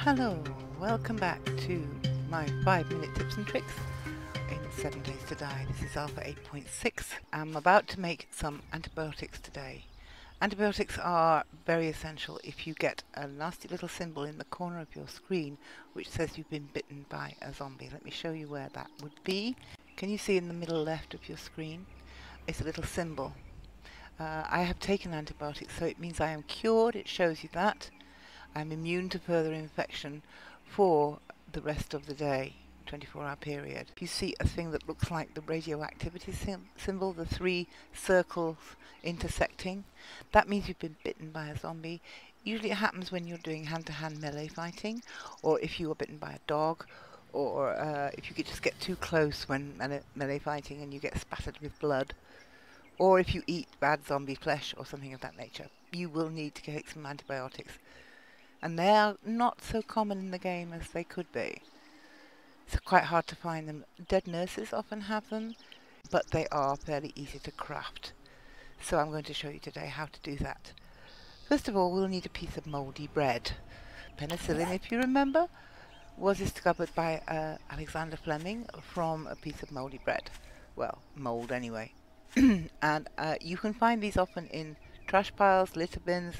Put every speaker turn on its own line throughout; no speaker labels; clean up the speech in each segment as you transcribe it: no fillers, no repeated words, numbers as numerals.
Hello, welcome back to my 5-minute tips and tricks in 7 Days to Die. This is Alpha 8.6. I'm about to make some antibiotics today. Antibiotics are very essential if you get a nasty little symbol in the corner of your screen which says you've been bitten by a zombie. Let me show you where that would be. Can you see in the middle left of your screen? It's a little symbol. I have taken antibiotics, so it means I am cured. It shows you that. I'm immune to further infection for the rest of the day, 24-hour period. If you see a thing that looks like the radioactivity symbol, the 3 circles intersecting, that means you've been bitten by a zombie. Usually it happens when you're doing hand-to-hand melee fighting, or if you are bitten by a dog, or if you could just get too close when melee fighting and you get spattered with blood, or if you eat bad zombie flesh or something of that nature. You will need to take some antibiotics. And they are not so common in the game as they could be. It's quite hard to find them. Dead nurses often have them, but they are fairly easy to craft. So I'm going to show you today how to do that. First of all, we'll need a piece of mouldy bread. Penicillin, if you remember, was discovered by Alexander Fleming from a piece of mouldy bread. Well, mould anyway. And you can find these often in trash piles, litter bins,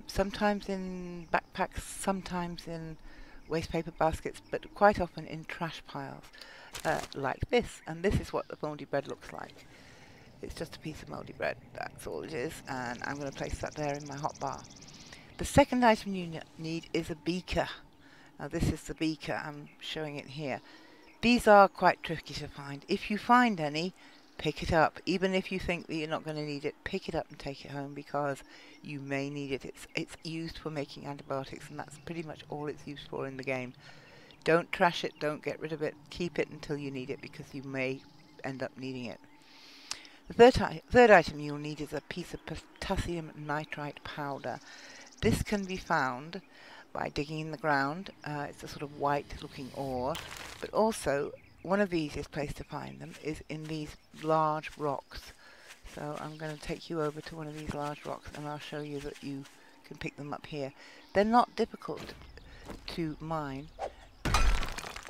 sometimes in backpacks, sometimes in waste paper baskets, but quite often in trash piles like this. And this is what the mouldy bread looks like. It's just a piece of mouldy bread, that's all it is, and I'm going to place that there in my hot bar. The second item you need is a beaker. Now this is the beaker, I'm showing it here. These are quite tricky to find. If you find any, pick it up. Even if you think that you're not going to need it, pick it up and take it home, because you may need it. It's used for making antibiotics, and that's pretty much all it's used for in the game. Don't trash it, don't get rid of it, keep it until you need it, because you may end up needing it. The third item you'll need is a piece of potassium nitrite powder. This can be found by digging in the ground. It's a sort of white looking ore, but also one of the easiest places to find them is in these large rocks. So I'm going to take you over to one of these large rocks and I'll show you that you can pick them up here. They're not difficult to mine.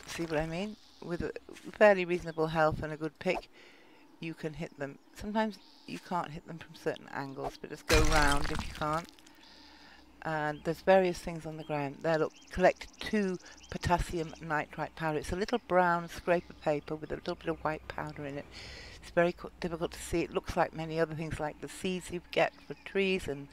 See what I mean? With a fairly reasonable health and a good pick, you can hit them. Sometimes you can't hit them from certain angles, but just go round if you can't. And there's various things on the ground. There, look, collect 2 potassium nitrite powder. It's a little brown scrap of paper with a little bit of white powder in it. It's very difficult to see. It looks like many other things, like the seeds you get for trees and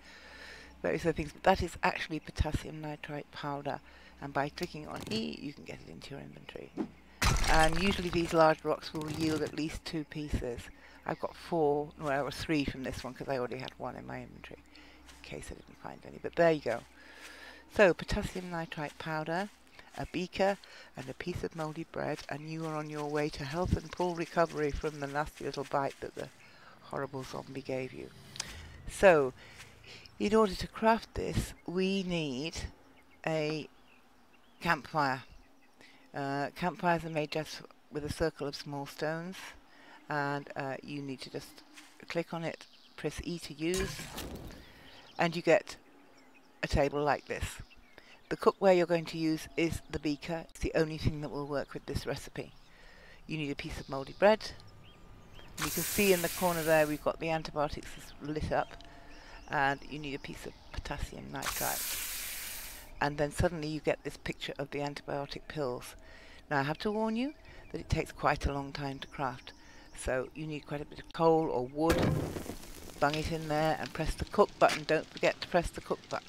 various other things, but that is actually potassium nitrite powder. And by clicking on E, you can get it into your inventory. And usually these large rocks will yield at least 2 pieces. I've got 4, well, or 3 from this one, because I already had 1 in my inventory, in case I didn't find any, but there you go. So potassium nitrite powder, a beaker, and a piece of mouldy bread, and you are on your way to health and full recovery from the nasty little bite that the horrible zombie gave you. So in order to craft this, we need a campfire. Campfires are made just with a circle of small stones, and you need to just click on it, press E to use, and you get a table like this. The cookware you're going to use is the beaker. It's the only thing that will work with this recipe. You need a piece of mouldy bread. And you can see in the corner there we've got the antibiotics lit up, and you need a piece of potassium nitrite. And then suddenly you get this picture of the antibiotic pills. Now I have to warn you that it takes quite a long time to craft. So you need quite a bit of coal or wood. Bung it in there and press the cook button. Don't forget to press the cook button.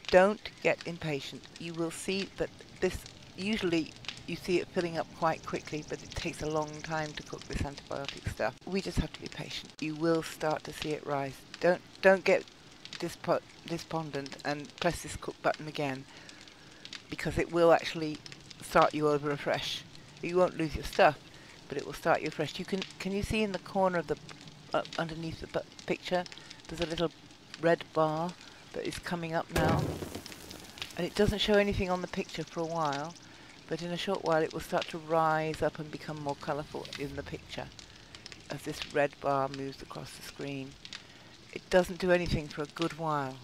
Don't get impatient. You will see that this, usually you see it filling up quite quickly, but it takes a long time to cook this antibiotic stuff. We just have to be patient. You will start to see it rise. Don't get despondent and press this cook button again, because it will actually start you over afresh. You won't lose your stuff, but it will start you afresh. Can you see in the corner of the underneath the picture, there's a little red bar that is coming up now, and it doesn't show anything on the picture for a while, but in a short while it will start to rise up and become more colourful in the picture as this red bar moves across the screen. It doesn't do anything for a good while.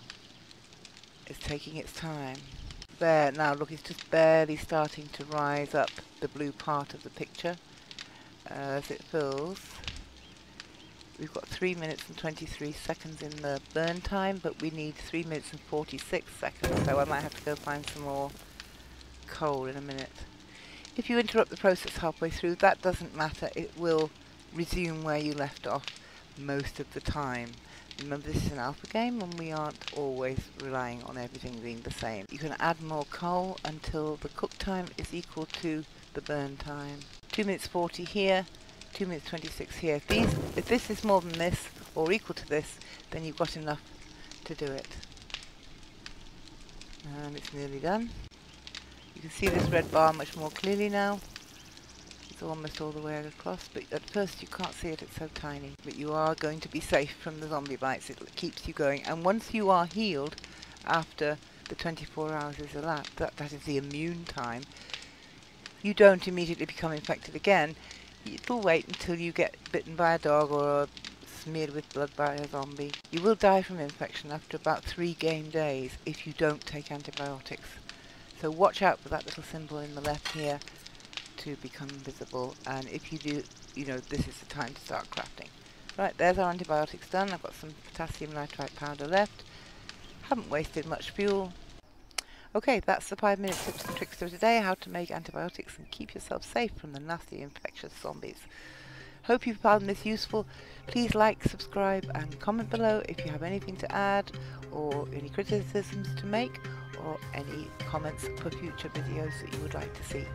It's taking its time. there. Now look, it's just barely starting to rise up the blue part of the picture as it fills. We've got 3 minutes and 23 seconds in the burn time, but we need 3 minutes and 46 seconds, so I might have to go find some more coal in a minute. If you interrupt the process halfway through, that doesn't matter. It will resume where you left off most of the time. Remember, this is an alpha game and we aren't always relying on everything being the same. You can add more coal until the cook time is equal to the burn time. 2 minutes 40 here, 2 minutes 26 here. If this is more than this or equal to this, then you've got enough to do it. And it's nearly done. You can see this red bar much more clearly now. It's almost all the way across, but at first you can't see it, it's so tiny. But you are going to be safe from the zombie bites. It keeps you going, and once you are healed after the 24 hours is elapsed, that is the immune time, you don't immediately become infected again. It'll wait until you get bitten by a dog or smeared with blood by a zombie. You will die from infection after about 3 game days if you don't take antibiotics. So watch out for that little symbol in the left here to become visible, and if you do, you know, this is the time to start crafting. Right, there's our antibiotics done. I've got some potassium nitrite powder left. Haven't wasted much fuel. Okay, that's the 5-minute tips and tricks for today, how to make antibiotics and keep yourself safe from the nasty infectious zombies. Hope you found this useful. Please like, subscribe and comment below if you have anything to add or any criticisms to make or any comments for future videos that you would like to see.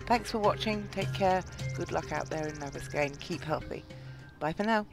Thanks for watching, take care, good luck out there in Navisgain, keep healthy. Bye for now.